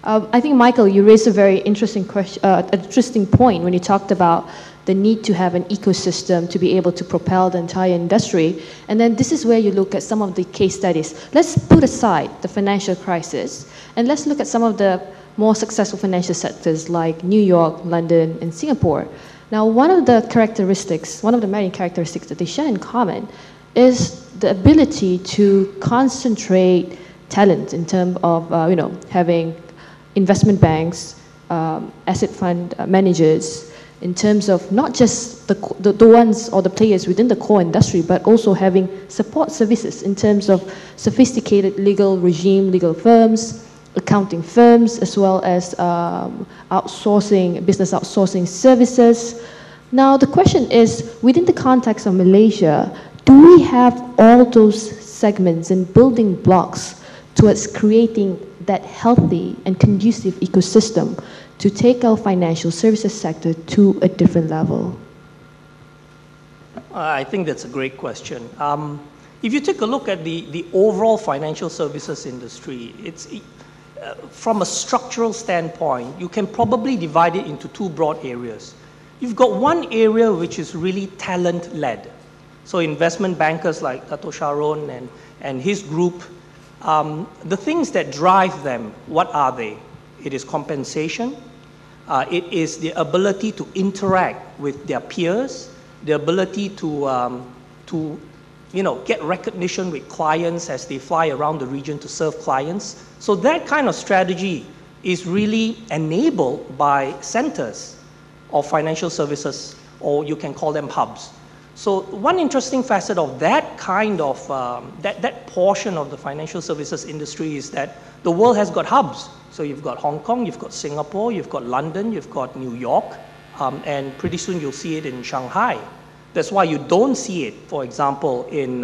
I think, Michael, you raised a very interesting question, interesting point when you talked about the need to have an ecosystem to be able to propel the entire industry. And then this is where you look at some of the case studies. Let's put aside the financial crisis, and let's look at some of the more successful financial sectors like New York, London, and Singapore. Now, one of the main characteristics that they share in common is the ability to concentrate talent in terms of, having investment banks, asset fund managers, in terms of not just the ones or the players within the core industry, but also having support services in terms of sophisticated legal regime, legal firms, accounting firms, as well as business outsourcing services. Now, the question is, within the context of Malaysia, do we have all those segments and building blocks towards creating that healthy and conducive ecosystem to take our financial services sector to a different level? I think that's a great question. If you take a look at the overall financial services industry, from a structural standpoint, you can probably divide it into two broad areas. You've got one area which is really talent-led. So investment bankers like Dato Sharon and his group, the things that drive them, what are they? It is compensation. It is the ability to interact with their peers, the ability to get recognition with clients as they fly around the region to serve clients. So that kind of strategy is really enabled by centers of financial services, or you can call them hubs. So one interesting facet of that kind of, that portion of the financial services industry is that the world has got hubs. So you've got Hong Kong, you've got Singapore, you've got London, you've got New York, and pretty soon you'll see it in Shanghai. That's why you don't see it, for example, in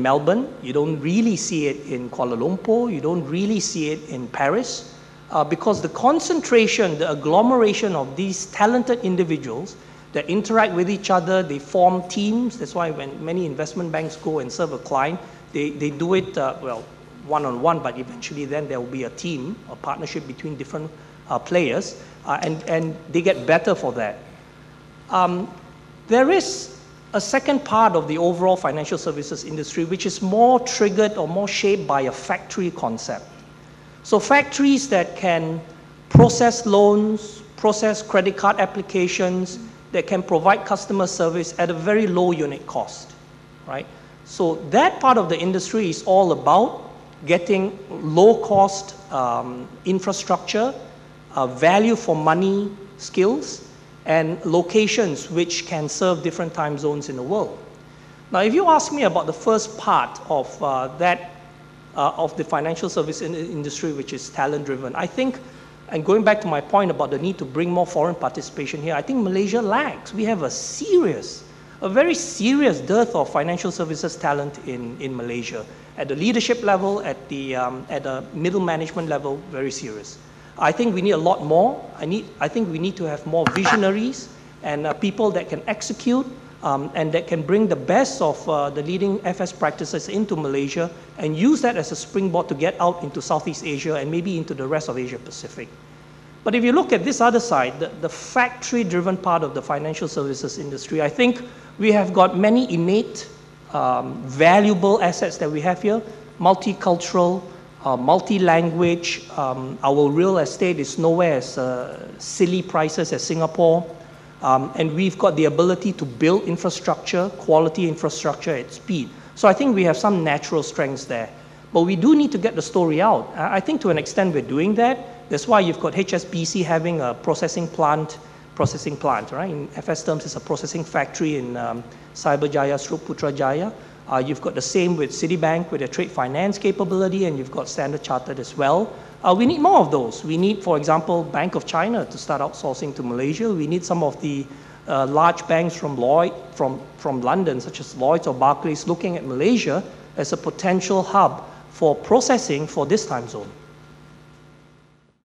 Melbourne. You don't really see it in Kuala Lumpur. You don't really see it in Paris, because the concentration, the agglomeration of these talented individuals that interact with each other, they form teams. That's why when many investment banks go and serve a client, they do it, one-on-one, but eventually then there will be a team, a partnership between different players, and they get better for that. There is a second part of the overall financial services industry which is more triggered or more shaped by a factory concept. So factories that can process loans, process credit card applications, that can provide customer service at a very low unit cost, right? So that part of the industry is all about getting low-cost infrastructure, value for money skills, and locations which can serve different time zones in the world. Now, if you ask me about the first part of of the financial service industry, which is talent-driven, I think, and going back to my point about the need to bring more foreign participation here, I think Malaysia lags. We have a very serious dearth of financial services talent in Malaysia. At the leadership level, at the middle management level, very serious. I think we need a lot more. I think we need to have more visionaries and people that can execute and that can bring the best of the leading FS practices into Malaysia and use that as a springboard to get out into Southeast Asia and maybe into the rest of Asia Pacific. But if you look at this other side, the factory-driven part of the financial services industry, I think we have got many innate, valuable assets that we have here, multicultural, multi-language. Our real estate is nowhere as silly prices as Singapore. And we've got the ability to build infrastructure, quality infrastructure at speed. So I think we have some natural strengths there. But we do need to get the story out. I think to an extent we're doing that. That's why you've got HSBC having a processing plant, right? In FS terms, it's a processing factory in Cyberjaya/Putrajaya. You've got the same with Citibank with their trade finance capability, and you've got Standard Chartered as well. We need more of those. We need, for example, Bank of China to start outsourcing to Malaysia. We need some of the large banks from London, such as Lloyds or Barclays, looking at Malaysia as a potential hub for processing for this time zone.